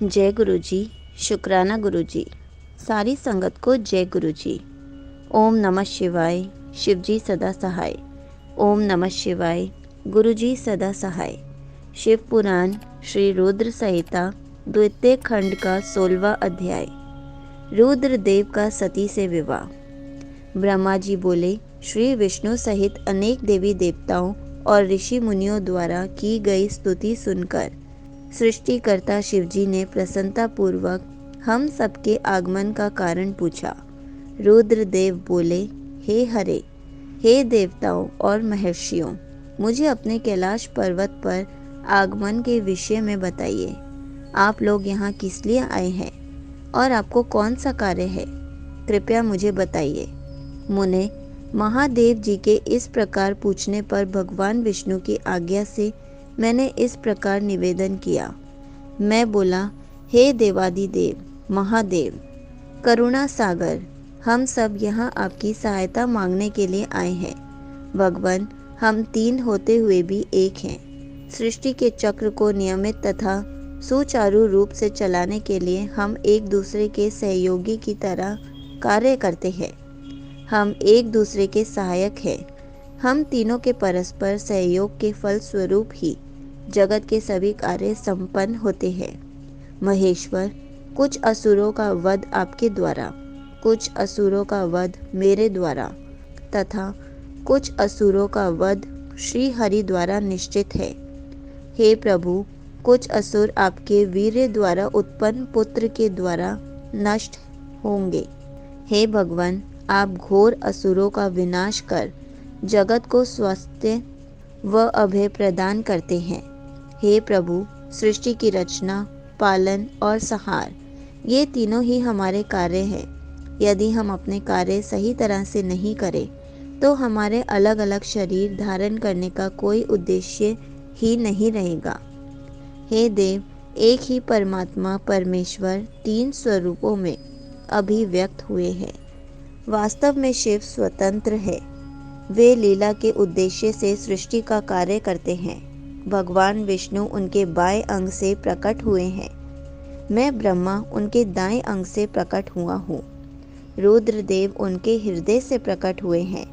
जय गुरु जी। शुक्राना गुरु जी। सारी संगत को जय गुरु जी। ओम नमः शिवाय। शिव जी सदा सहाय। ओम नमः शिवाय। गुरु जी सदा सहाय। शिव पुराण श्री रुद्र संहिता द्वितीय खंड का 16वां अध्याय। रुद्र देव का सती से विवाह। ब्रह्मा जी बोले, श्री विष्णु सहित अनेक देवी देवताओं और ऋषि मुनियों द्वारा की गई स्तुति सुनकर सृष्टिकर्ता शिवजी ने प्रसन्नता पूर्वक हम सबके आगमन का कारण पूछा। रुद्रदेव बोले, हे हरे, हे देवताओं और महर्षियों, मुझे अपने कैलाश पर्वत पर आगमन के विषय में बताइए। आप लोग यहाँ किस लिए आए हैं और आपको कौन सा कार्य है, कृपया मुझे बताइए। मुने महादेव जी के इस प्रकार पूछने पर भगवान विष्णु की आज्ञा से मैंने इस प्रकार निवेदन किया। मैं बोला, हे देवादिदेव महादेव, करुणा सागर, हम सब यहाँ आपकी सहायता मांगने के लिए आए हैं। भगवान, हम तीन होते हुए भी एक हैं। सृष्टि के चक्र को नियमित तथा सुचारू रूप से चलाने के लिए हम एक दूसरे के सहयोगी की तरह कार्य करते हैं। हम एक दूसरे के सहायक हैं। हम तीनों के परस्पर सहयोग के फलस्वरूप ही जगत के सभी कार्य संपन्न होते हैं। महेश्वर, कुछ असुरों का वध आपके द्वारा, कुछ असुरों का वध मेरे द्वारा तथा कुछ असुरों का वध श्री हरि द्वारा निश्चित है। हे प्रभु, कुछ असुर आपके वीर्य द्वारा उत्पन्न पुत्र के द्वारा नष्ट होंगे। हे भगवान, आप घोर असुरों का विनाश कर जगत को स्वास्थ्य व अभय प्रदान करते हैं। हे प्रभु, सृष्टि की रचना, पालन और संहार, ये तीनों ही हमारे कार्य हैं। यदि हम अपने कार्य सही तरह से नहीं करें तो हमारे अलग अलग शरीर धारण करने का कोई उद्देश्य ही नहीं रहेगा। हे देव, एक ही परमात्मा परमेश्वर तीन स्वरूपों में अभिव्यक्त हुए हैं। वास्तव में शिव स्वतंत्र है। वे लीला के उद्देश्य से सृष्टि का कार्य करते हैं। भगवान विष्णु उनके बाएं अंग से प्रकट हुए हैं। मैं ब्रह्मा उनके दाएं अंग से प्रकट हुआ हूँ। रुद्रदेव उनके हृदय से प्रकट हुए हैं,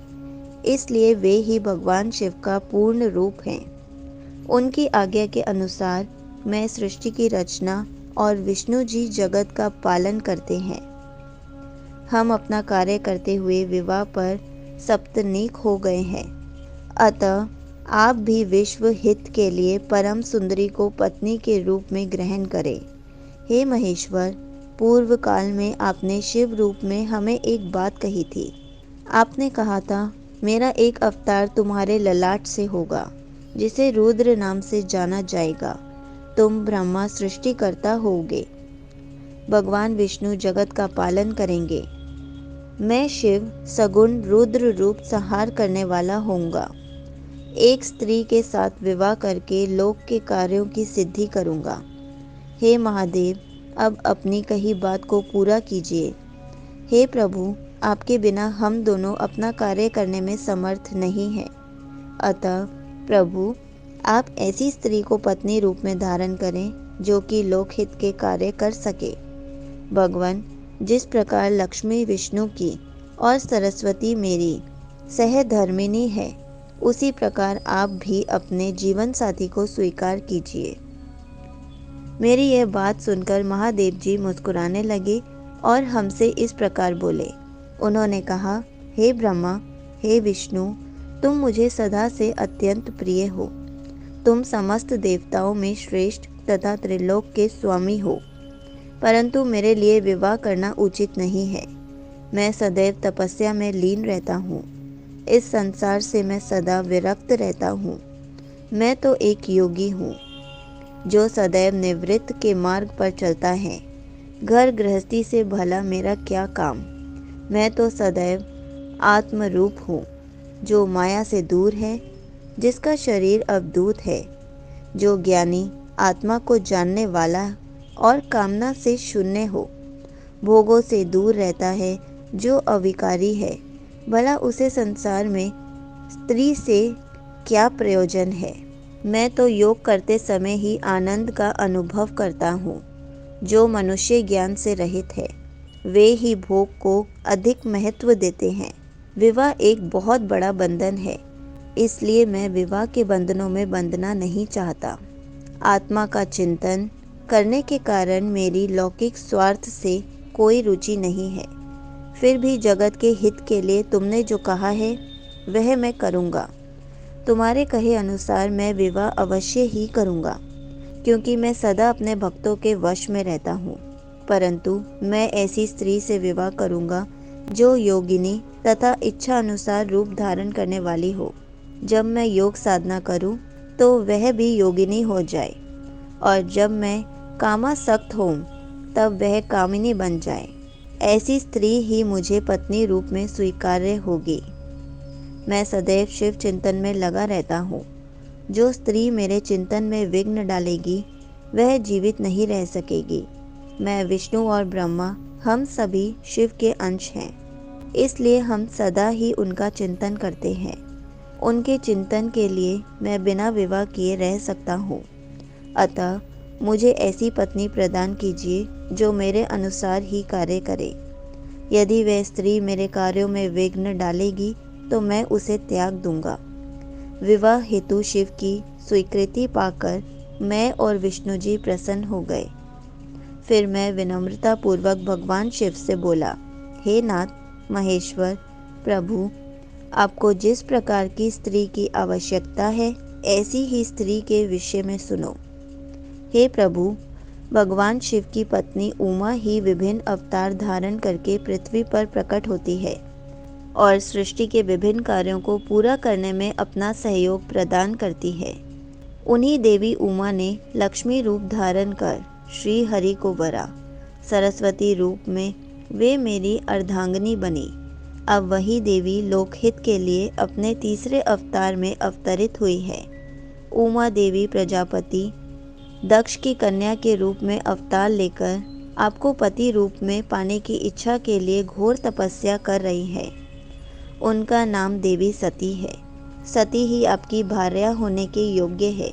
इसलिए वे ही भगवान शिव का पूर्ण रूप हैं। उनकी आज्ञा के अनुसार मैं सृष्टि की रचना और विष्णु जी जगत का पालन करते हैं। हम अपना कार्य करते हुए विवाह पर सप्तनीक हो गए हैं। अतः आप भी विश्व हित के लिए परम सुंदरी को पत्नी के रूप में ग्रहण करें। हे महेश्वर, पूर्व काल में आपने शिव रूप में हमें एक बात कही थी। आपने कहा था, मेरा एक अवतार तुम्हारे ललाट से होगा, जिसे रुद्र नाम से जाना जाएगा। तुम ब्रह्मा सृष्टिकर्ता होगे। भगवान विष्णु जगत का पालन करेंगे। मैं शिव सगुण रुद्र रूप संहार करने वाला होऊंगा। एक स्त्री के साथ विवाह करके लोक के कार्यों की सिद्धि करूंगा। हे महादेव, अब अपनी कही बात को पूरा कीजिए। हे प्रभु, आपके बिना हम दोनों अपना कार्य करने में समर्थ नहीं हैं। अतः प्रभु, आप ऐसी स्त्री को पत्नी रूप में धारण करें जो कि लोकहित के कार्य कर सके। भगवान, जिस प्रकार लक्ष्मी विष्णु की और सरस्वती मेरी सहधर्मिणी है, उसी प्रकार आप भी अपने जीवन साथी को स्वीकार कीजिए। मेरी यह बात सुनकर महादेव जी मुस्कुराने लगे और हमसे इस प्रकार बोले। उन्होंने कहा, हे ब्रह्मा, हे विष्णु, तुम मुझे सदा से अत्यंत प्रिय हो। तुम समस्त देवताओं में श्रेष्ठ तथा त्रिलोक के स्वामी हो, परंतु मेरे लिए विवाह करना उचित नहीं है। मैं सदैव तपस्या में लीन रहता हूँ। इस संसार से मैं सदा विरक्त रहता हूँ। मैं तो एक योगी हूँ जो सदैव निवृत्त के मार्ग पर चलता है। घर गृहस्थी से भला मेरा क्या काम। मैं तो सदैव आत्मरूप हूँ, जो माया से दूर है, जिसका शरीर अवधूत है, जो ज्ञानी आत्मा को जानने वाला और कामना से शून्य हो, भोगों से दूर रहता है, जो अविकारी है। भला उसे संसार में स्त्री से क्या प्रयोजन है। मैं तो योग करते समय ही आनंद का अनुभव करता हूँ। जो मनुष्य ज्ञान से रहित है वे ही भोग को अधिक महत्व देते हैं। विवाह एक बहुत बड़ा बंधन है, इसलिए मैं विवाह के बंधनों में बंधना नहीं चाहता। आत्मा का चिंतन करने के कारण मेरी लौकिक स्वार्थ से कोई रुचि नहीं है। फिर भी जगत के हित के लिए तुमने जो कहा है वह मैं करूँगा। तुम्हारे कहे अनुसार मैं विवाह अवश्य ही करूँगा, क्योंकि मैं सदा अपने भक्तों के वश में रहता हूँ। परंतु मैं ऐसी स्त्री से विवाह करूँगा जो योगिनी तथा इच्छा अनुसार रूप धारण करने वाली हो। जब मैं योग साधना करूँ तो वह भी योगिनी हो जाए, और जब मैं कामासक्त हूँ तब वह कामिनी बन जाए। ऐसी स्त्री ही मुझे पत्नी रूप में स्वीकार्य होगी। मैं सदैव शिव चिंतन में लगा रहता हूँ। जो स्त्री मेरे चिंतन में विघ्न डालेगी वह जीवित नहीं रह सकेगी। मैं विष्णु और ब्रह्मा हम सभी शिव के अंश हैं, इसलिए हम सदा ही उनका चिंतन करते हैं। उनके चिंतन के लिए मैं बिना विवाह किए रह सकता हूँ। अतः मुझे ऐसी पत्नी प्रदान कीजिए जो मेरे अनुसार ही कार्य करे। यदि वह स्त्री मेरे कार्यों में विघ्न डालेगी तो मैं उसे त्याग दूंगा। विवाह हेतु शिव की स्वीकृति पाकर मैं और विष्णु जी प्रसन्न हो गए। फिर मैं विनम्रता पूर्वक भगवान शिव से बोला, हे नाथ महेश्वर प्रभु, आपको जिस प्रकार की स्त्री की आवश्यकता है ऐसी ही स्त्री के विषय में सुनो। हे प्रभु, भगवान शिव की पत्नी उमा ही विभिन्न अवतार धारण करके पृथ्वी पर प्रकट होती है और सृष्टि के विभिन्न कार्यों को पूरा करने में अपना सहयोग प्रदान करती है। उन्हीं देवी उमा ने लक्ष्मी रूप धारण कर श्री हरि को वरा। सरस्वती रूप में वे मेरी अर्धांगिनी बनी। अब वही देवी लोकहित के लिए अपने तीसरे अवतार में अवतरित हुई है। उमा देवी प्रजापति दक्ष की कन्या के रूप में अवतार लेकर आपको पति रूप में पाने की इच्छा के लिए घोर तपस्या कर रही है। उनका नाम देवी सती है। सती ही आपकी भार्या होने के योग्य है।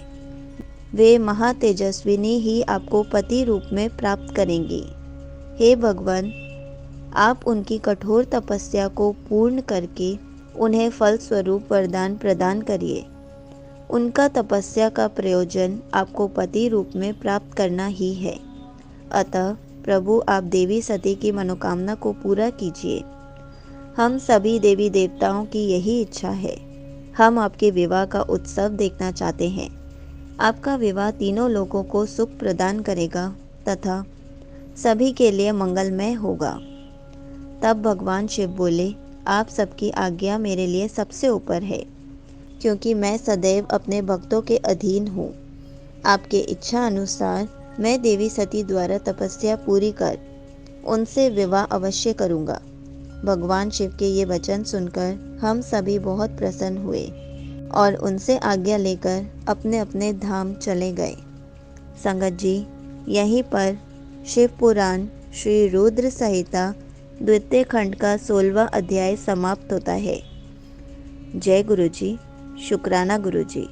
वे महातेजस्विनी ही आपको पति रूप में प्राप्त करेंगी। हे भगवान, आप उनकी कठोर तपस्या को पूर्ण करके उन्हें फल स्वरूप वरदान प्रदान करिए। उनका तपस्या का प्रयोजन आपको पति रूप में प्राप्त करना ही है। अतः प्रभु, आप देवी सती की मनोकामना को पूरा कीजिए। हम सभी देवी देवताओं की यही इच्छा है। हम आपके विवाह का उत्सव देखना चाहते हैं। आपका विवाह तीनों लोगों को सुख प्रदान करेगा तथा सभी के लिए मंगलमय होगा। तब भगवान शिव बोले, आप सबकी आज्ञा मेरे लिए सबसे ऊपर है, क्योंकि मैं सदैव अपने भक्तों के अधीन हूँ। आपके इच्छा अनुसार मैं देवी सती द्वारा तपस्या पूरी कर उनसे विवाह अवश्य करूँगा। भगवान शिव के ये वचन सुनकर हम सभी बहुत प्रसन्न हुए और उनसे आज्ञा लेकर अपने अपने धाम चले गए। संगत जी, यहीं पर शिव पुराण श्री रुद्र संहिता द्वितीय खंड का 16वां अध्याय समाप्त होता है। जय गुरु जी। शुक्राना गुरु जी।